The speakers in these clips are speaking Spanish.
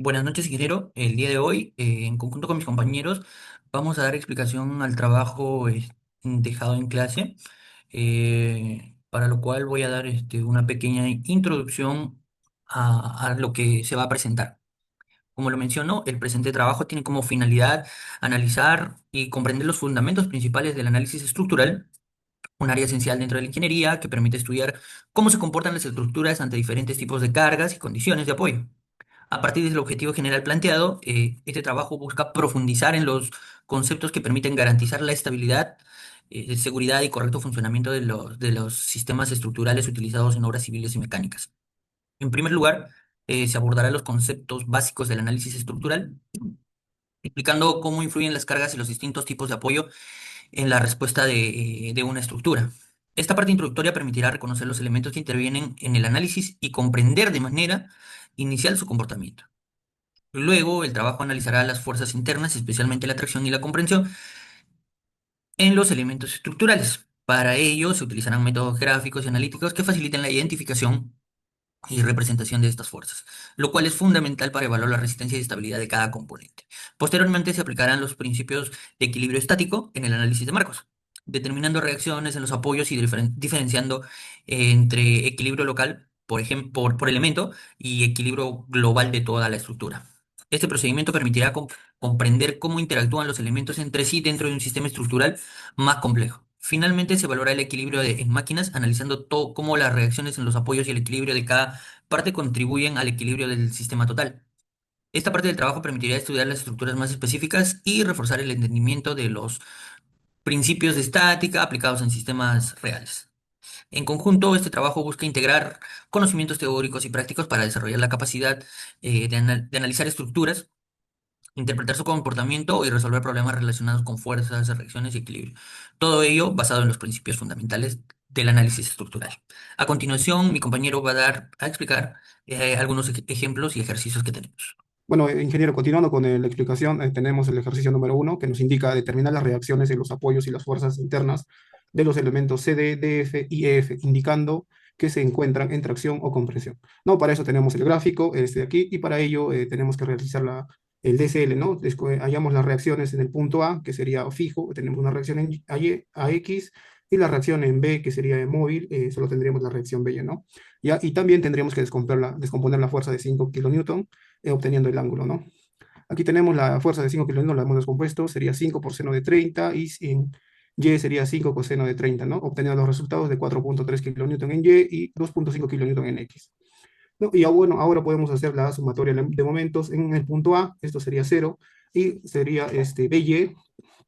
Buenas noches, ingeniero. El día de hoy, en conjunto con mis compañeros, vamos a dar explicación al trabajo dejado en clase, para lo cual voy a dar una pequeña introducción a lo que se va a presentar. Como lo menciono, el presente trabajo tiene como finalidad analizar y comprender los fundamentos principales del análisis estructural, un área esencial dentro de la ingeniería que permite estudiar cómo se comportan las estructuras ante diferentes tipos de cargas y condiciones de apoyo. A partir del objetivo general planteado, este trabajo busca profundizar en los conceptos que permiten garantizar la estabilidad, seguridad y correcto funcionamiento de los sistemas estructurales utilizados en obras civiles y mecánicas. En primer lugar, se abordará los conceptos básicos del análisis estructural, explicando cómo influyen las cargas y los distintos tipos de apoyo en la respuesta de una estructura. Esta parte introductoria permitirá reconocer los elementos que intervienen en el análisis y comprender de manera inicial su comportamiento. Luego, el trabajo analizará las fuerzas internas, especialmente la tracción y la comprensión, en los elementos estructurales. Para ello, se utilizarán métodos gráficos y analíticos que faciliten la identificación y representación de estas fuerzas, lo cual es fundamental para evaluar la resistencia y estabilidad de cada componente. Posteriormente, se aplicarán los principios de equilibrio estático en el análisis de marcos, determinando reacciones en los apoyos y diferenciando entre equilibrio local, por ejemplo, por elemento, y equilibrio global de toda la estructura. Este procedimiento permitirá comprender cómo interactúan los elementos entre sí dentro de un sistema estructural más complejo. Finalmente, se valora el equilibrio en máquinas, analizando todo, cómo las reacciones en los apoyos y el equilibrio de cada parte contribuyen al equilibrio del sistema total. Esta parte del trabajo permitirá estudiar las estructuras más específicas y reforzar el entendimiento de los principios de estática aplicados en sistemas reales. En conjunto, este trabajo busca integrar conocimientos teóricos y prácticos para desarrollar la capacidad de analizar estructuras, interpretar su comportamiento y resolver problemas relacionados con fuerzas, reacciones y equilibrio. Todo ello basado en los principios fundamentales del análisis estructural. A continuación, mi compañero va a explicar algunos ejemplos y ejercicios que tenemos. Bueno, ingeniero, continuando con la explicación, tenemos el ejercicio número uno que nos indica determinar las reacciones en los apoyos y las fuerzas internas de los elementos CD, DF y EF, indicando que se encuentran en tracción o compresión. No, para eso tenemos el gráfico, este de aquí, y para ello tenemos que realizar el DCL, ¿no? Hallamos las reacciones en el punto A, que sería fijo, tenemos una reacción en a X, y la reacción en B, que sería móvil, solo tendríamos la reacción B, ¿no? Ya, y también tendríamos que descomponer la fuerza de 5 kilonewton obteniendo el ángulo, ¿no? Aquí tenemos la fuerza de 5 kilonewton, la hemos descompuesto, sería 5 por seno de 30 y en Y sería 5 coseno de 30, ¿no? Obteniendo los resultados de 4.3 kilonewton en Y 2.5 kilonewton en X. ¿No? Y bueno, ahora podemos hacer la sumatoria de momentos en el punto A, esto sería 0, y sería BY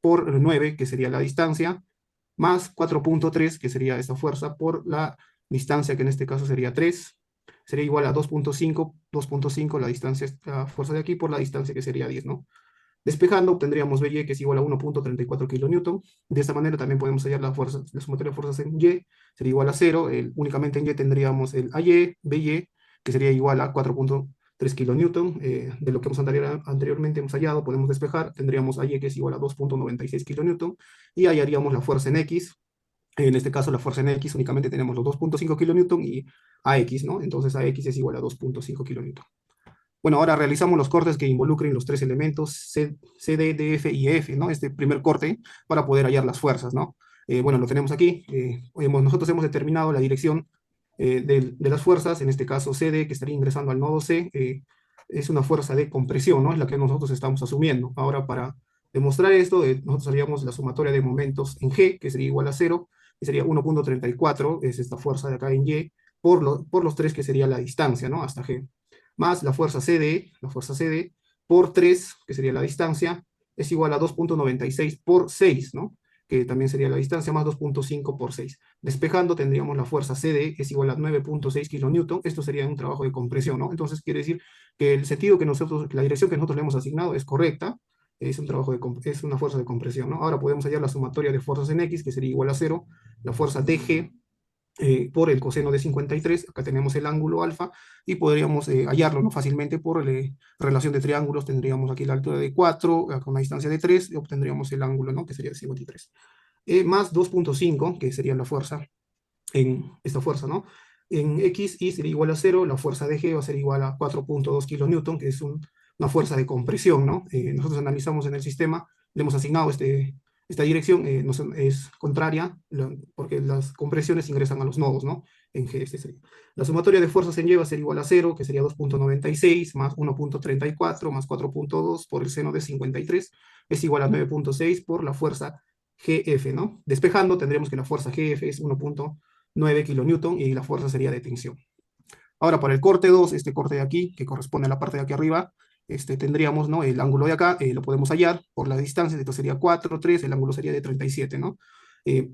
por 9, que sería la distancia, más 4.3, que sería esta fuerza, por la distancia, que en este caso sería 3, sería igual a 2.5 la distancia, la fuerza de aquí por la distancia que sería 10, ¿no? Despejando, obtendríamos BY que es igual a 1.34 kilonewton. De esta manera también podemos hallar la fuerza, la sumatoria de fuerzas en Y, sería igual a 0. Únicamente en Y tendríamos el AY, BY, que sería igual a 4.3 kilonewton. De lo que anteriormente hemos hallado, podemos despejar. Tendríamos AY que es igual a 2.96 kilonewton. Y hallaríamos la fuerza en X. En este caso, la fuerza en X únicamente tenemos los 2.5 kilonewton y AX, ¿no? Entonces AX es igual a 2.5 kilonewton. Bueno, ahora realizamos los cortes que involucren los tres elementos CD, DF y EF, ¿no? Este primer corte para poder hallar las fuerzas, ¿no? Bueno, lo tenemos aquí. Nosotros hemos determinado la dirección de las fuerzas, en este caso CD, que estaría ingresando al nodo C, es una fuerza de compresión, ¿no? Es la que nosotros estamos asumiendo. Ahora, para demostrar esto, nosotros haríamos la sumatoria de momentos en G, que sería igual a 0, que sería 1.34, es esta fuerza de acá en Y, por los tres que sería la distancia, ¿no? Hasta G más la fuerza CD, por 3 que sería la distancia, es igual a 2.96 por 6, ¿no? Que también sería la distancia, más 2.5 por 6. Despejando, tendríamos la fuerza CD, es igual a 9.6 kilonewton. Esto sería un trabajo de compresión, ¿no? Entonces, quiere decir que el sentido que nosotros, la dirección que nosotros le hemos asignado es correcta, es un trabajo es una fuerza de compresión, ¿no? Ahora podemos hallar la sumatoria de fuerzas en X, que sería igual a 0, la fuerza DG por el coseno de 53, acá tenemos el ángulo alfa, y podríamos hallarlo, ¿no? Fácilmente por relación de triángulos, tendríamos aquí la altura de 4, acá una distancia de 3, y obtendríamos el ángulo, ¿no? Que sería de 53. Más 2.5, que sería la fuerza, en esta fuerza, ¿no? En X y sería igual a 0, la fuerza de G va a ser igual a 4.2 kilonewton, que es una fuerza de compresión, ¿no? Nosotros analizamos en el sistema, le hemos asignado esta dirección, es contraria, porque las compresiones ingresan a los nodos, ¿no? En G, este sería. La sumatoria de fuerzas en Y va a ser igual a cero, que sería 2,96 más 1,34 más 4,2 por el seno de 53, es igual a 9,6 por la fuerza GF, ¿no? Despejando, tendremos que la fuerza GF es 1,9 kilonewton y la fuerza sería de tensión. Ahora, para el corte 2, este corte de aquí, que corresponde a la parte de aquí arriba, tendríamos, ¿no? El ángulo de acá, lo podemos hallar por la distancia, esto sería 4, 3, el ángulo sería de 37, ¿no?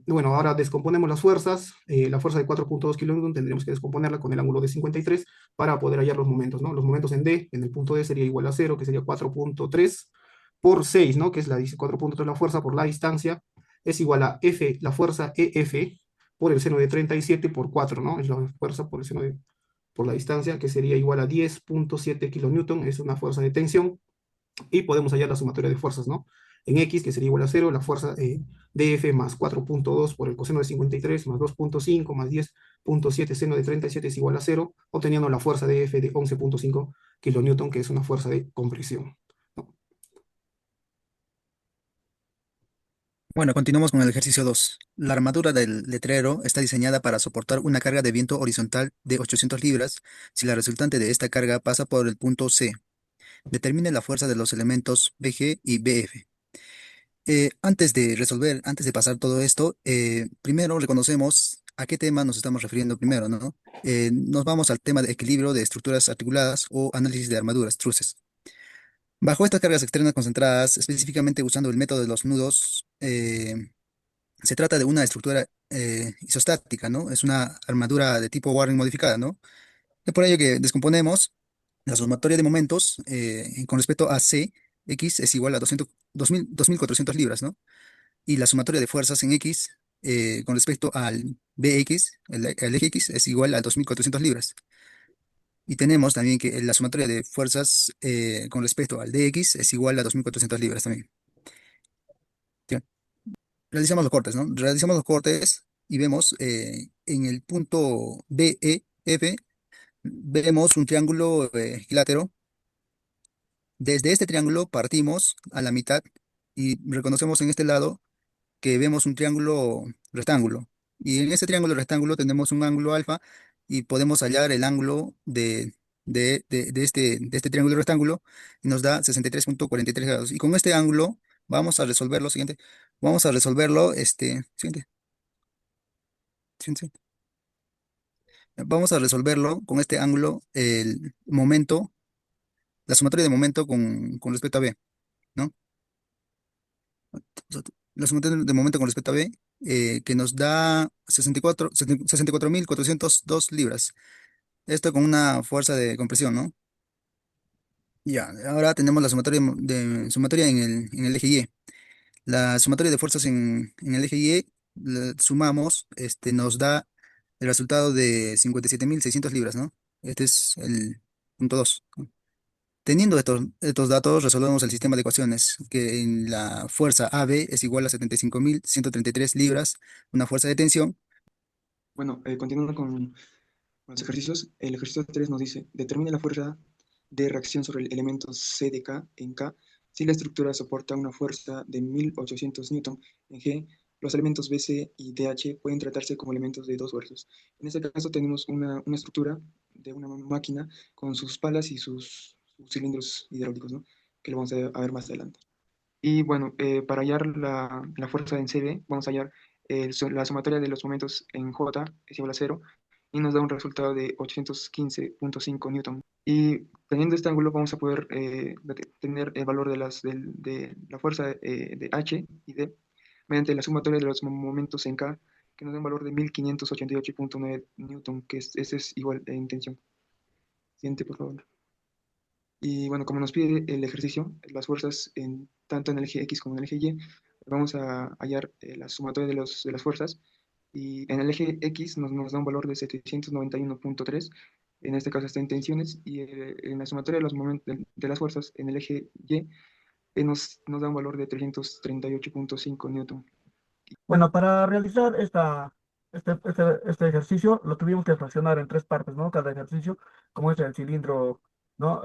Bueno, ahora descomponemos las fuerzas, la fuerza de 4,2 kilonewton tendríamos que descomponerla con el ángulo de 53 para poder hallar los momentos, ¿no? Los momentos en D, en el punto D sería igual a 0, que sería 4,3 por 6, ¿no? Que es 4,3 la fuerza por la distancia, es igual a F, la fuerza EF, por el seno de 37 por 4, ¿no? Es la fuerza por el seno de por la distancia, que sería igual a 10,7 kilonewton, es una fuerza de tensión, y podemos hallar la sumatoria de fuerzas, ¿no? En X, que sería igual a cero, la fuerza DF más 4,2 por el coseno de 53 más 2,5 más 10,7 seno de 37 es igual a cero, obteniendo la fuerza DF de 11,5 kilonewton, que es una fuerza de compresión, ¿no? Bueno, continuamos con el ejercicio 2. La armadura del letrero está diseñada para soportar una carga de viento horizontal de 800 libras si la resultante de esta carga pasa por el punto C. Determine la fuerza de los elementos BG y BF. Antes de pasar todo esto, primero reconocemos a qué tema nos estamos refiriendo primero, ¿no? Nos vamos al tema de equilibrio de estructuras articuladas o análisis de armaduras, truces. Bajo estas cargas externas concentradas, específicamente usando el método de los nudos, se trata de una estructura isostática, ¿no? Es una armadura de tipo Warring modificada, ¿no? Es por ello que descomponemos la sumatoria de momentos con respecto a C, X es igual a 2.400 libras, ¿no? Y la sumatoria de fuerzas en X con respecto al BX, el eje X, es igual a 2.400 libras. Y tenemos también que la sumatoria de fuerzas con respecto al DX es igual a 2.400 libras también. Bien, realizamos los cortes, ¿no? Realizamos los cortes y vemos en el punto BEF, vemos un triángulo equilátero. Desde este triángulo partimos a la mitad y reconocemos en este lado que vemos un triángulo rectángulo. Y en ese triángulo rectángulo tenemos un ángulo alfa y podemos hallar el ángulo de este triángulo rectángulo y nos da 63,43 grados. Y con este ángulo vamos a resolver lo siguiente. Vamos a resolverlo, siguiente, siguiente. Vamos a resolverlo con este ángulo, el momento, la sumatoria de momento con respecto a B, ¿no? La sumatoria de momento con respecto a B, que nos da 64.402 libras. Esto con una fuerza de compresión, ¿no? Ya, ahora tenemos la sumatoria en el eje Y. La sumatoria de fuerzas en el eje Y, la sumamos, nos da el resultado de 57.600 libras, ¿no? Este es el punto 2. Teniendo estos datos, resolvemos el sistema de ecuaciones, que en la fuerza AB es igual a 75.133 libras, una fuerza de tensión. Bueno, continuando con los ejercicios, el ejercicio 3 nos dice, determine la fuerza de reacción sobre el elemento C de K en K si la estructura soporta una fuerza de 1800 newton en G. Los elementos BC y DH pueden tratarse como elementos de dos fuerzas. En este caso tenemos una estructura de una máquina con sus palas y sus cilindros hidráulicos, ¿no? Que lo vamos a ver más adelante. Y bueno, para hallar la fuerza en CB, vamos a hallar la sumatoria de los momentos en J es igual a cero y nos da un resultado de 815,5 newton. Y teniendo este ángulo vamos a poder tener el valor de la fuerza de H y D mediante la sumatoria de los momentos en K, que nos da un valor de 1588,9 newton, ese es igual en tensión. Siguiente, por favor. Y bueno, como nos pide el ejercicio, las fuerzas tanto en el eje X como en el eje Y, vamos a hallar la sumatoria de las fuerzas. Y en el eje X nos da un valor de 791,3. En este caso está en tensiones. Y en la sumatoria de los momentos de las fuerzas en el eje Y nos da un valor de 338,5 newton. Bueno, para realizar este ejercicio lo tuvimos que fraccionar en tres partes, ¿no? Cada ejercicio, como es el cilindro ¿no?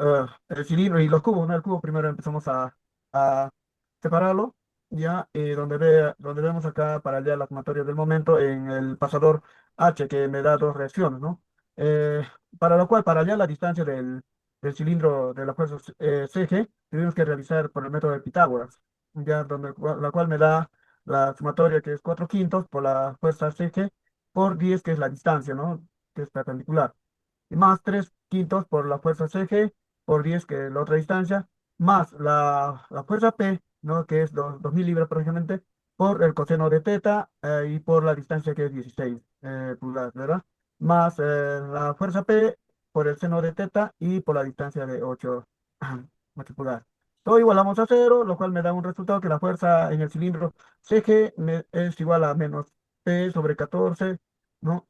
El cilindro y los cubos, ¿no? El cubo primero empezamos a separarlo, ya, donde vemos acá para hallar la sumatoria del momento en el pasador H, que me da dos reacciones, ¿no? Eh, para lo cual, para hallar la distancia del cilindro de la fuerza CG, tenemos que realizar por el método de Pitágoras, ya, la cual me da la sumatoria que es 4 quintos por la fuerza CG por 10 que es la distancia, ¿no? Que es perpendicular y más 3 quintos por la fuerza CG, por 10 que es la otra distancia, más la fuerza P, ¿no? Que es 2000 libras prácticamente, por el coseno de teta y por la distancia que es 16 pulgadas, ¿verdad? Más la fuerza P por el seno de teta y por la distancia de 8 pulgadas. Todo igualamos a cero, lo cual me da un resultado que la fuerza en el cilindro CG es igual a menos P sobre 14, ¿no?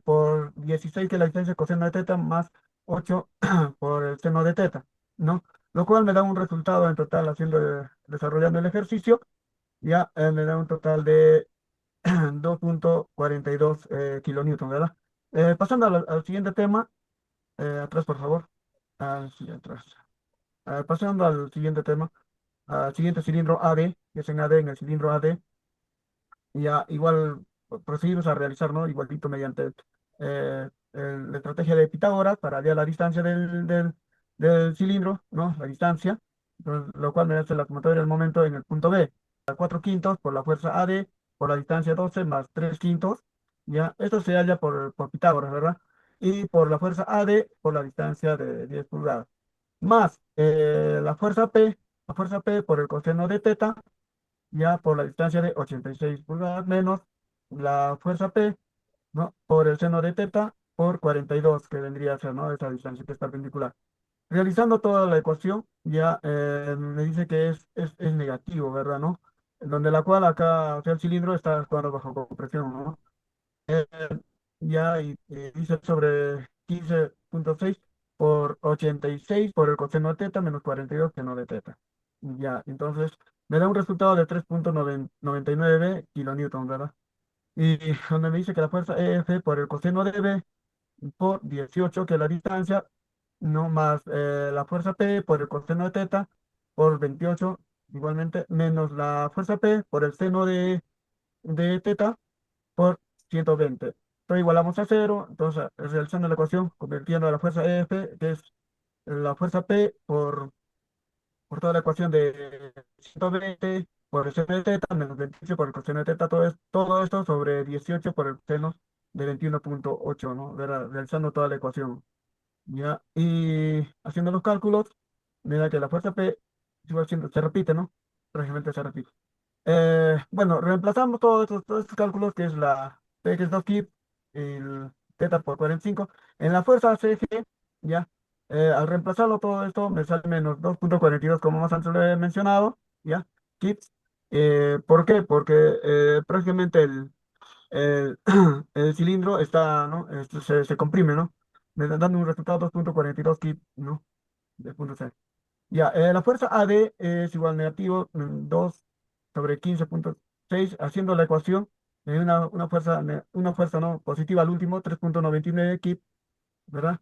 Por 16 que es la distancia coseno de teta más 8 por el seno de teta, ¿no? Lo cual me da un resultado en total desarrollando el ejercicio, ya me da un total de 2,42 kilonewton, ¿verdad? Pasando al siguiente tema, atrás por favor, sí, atrás. Pasando al siguiente tema, al siguiente cilindro AD, que es en AD, en el cilindro AD, y ya igual procedimos a realizar, ¿no? Igualito mediante la estrategia de Pitágoras para hallar la distancia del cilindro, ¿no? La distancia, entonces, lo cual me hace la sumatoria del momento en el punto B. A 4 quintos por la fuerza AD, por la distancia 12 más 3 quintos, ya. Esto se halla por Pitágoras, ¿verdad? Y por la fuerza AD, por la distancia de 10 pulgadas. Más la fuerza P por el coseno de teta, ya por la distancia de 86 pulgadas menos la fuerza P, ¿no? Por el seno de teta por 42 que vendría a ser, ¿no? Esa distancia que es perpendicular. Realizando toda la ecuación, ya me dice que es negativo, ¿verdad? ¿No? Donde la cual acá, o sea, el cilindro está actuando bajo compresión, ¿no? Eh, ya dice sobre 15,6 por 86 por el coseno de teta menos 42 seno de teta. Ya, entonces me da un resultado de 3,99 kilonewton, ¿verdad? Y donde me dice que la fuerza EF por el coseno de B por 18 que es la distancia, no más la fuerza P por el coseno de teta por 28 igualmente, menos la fuerza P por el seno de teta por 120. Entonces igualamos a cero, entonces realizando la ecuación, convirtiendo a la fuerza F, que es la fuerza P por toda la ecuación de 120 por el seno de teta menos 28 por el coseno de teta, todo esto sobre 18 por el seno de 21,8, ¿no? Realizando toda la ecuación. ¿Ya? Y haciendo los cálculos, me da que la fuerza P igual siempre se repite, ¿no? Prácticamente se repite. Bueno, reemplazamos todos estos cálculos, que es la P, que es 2 kip, y el teta por 45. En la fuerza CG, ya, al reemplazarlo todo esto, me sale menos 2,42, como más antes lo he mencionado, ya, kips. ¿Por qué? Porque prácticamente el, el cilindro está, ¿no? Se comprime, ¿no? Me da dando un resultado 2,42 kip, ¿no? De punto C. Ya, la fuerza AD es igual negativo 2 sobre 15,6 haciendo la ecuación, una fuerza no positiva al último, 3,99 kip, ¿verdad?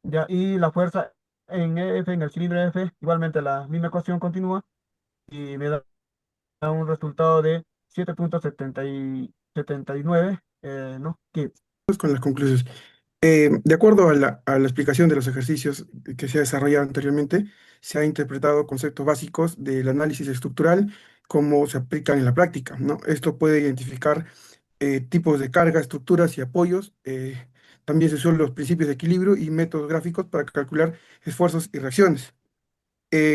Ya, y la fuerza en F, en el cilindro F, igualmente la misma ecuación continúa y me da un resultado de 7,79, ¿no? Kip. Con las conclusiones. De acuerdo a la explicación de los ejercicios que se ha desarrollado anteriormente, se han interpretado conceptos básicos del análisis estructural, cómo se aplican en la práctica, ¿no? Esto puede identificar tipos de cargas, estructuras y apoyos. También se usan los principios de equilibrio y métodos gráficos para calcular esfuerzos y reacciones.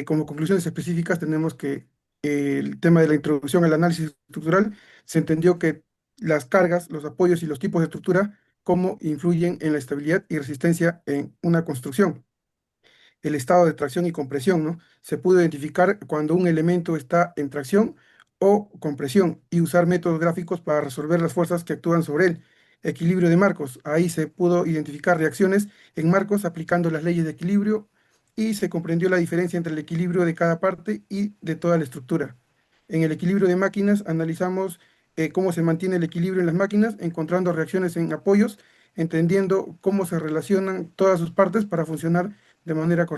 Como conclusiones específicas tenemos que el tema de la introducción al análisis estructural se entendió que las cargas, los apoyos y los tipos de estructura, cómo influyen en la estabilidad y resistencia en una construcción. El estado de tracción y compresión, ¿no? Se pudo identificar cuando un elemento está en tracción o compresión y usar métodos gráficos para resolver las fuerzas que actúan sobre él. Equilibrio de marcos. Ahí se pudo identificar reacciones en marcos aplicando las leyes de equilibrio y se comprendió la diferencia entre el equilibrio de cada parte y de toda la estructura. En el equilibrio de máquinas analizamos cómo se mantiene el equilibrio en las máquinas, encontrando reacciones en apoyos, entendiendo cómo se relacionan todas sus partes para funcionar de manera correcta.